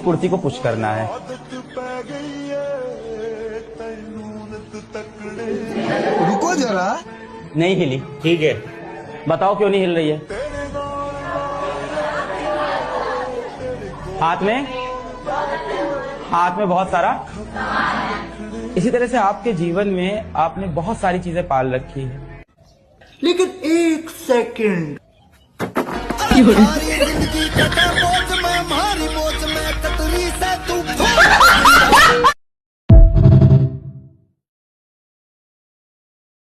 कुर्सी को पुश करना है। रुको जरा। नहीं हिली। ठीक है, बताओ क्यों नहीं हिल रही है? हाथ में बहुत सारा। इसी तरह से आपके जीवन में आपने बहुत सारी चीजें पाल रखी है, लेकिन एक सेकंड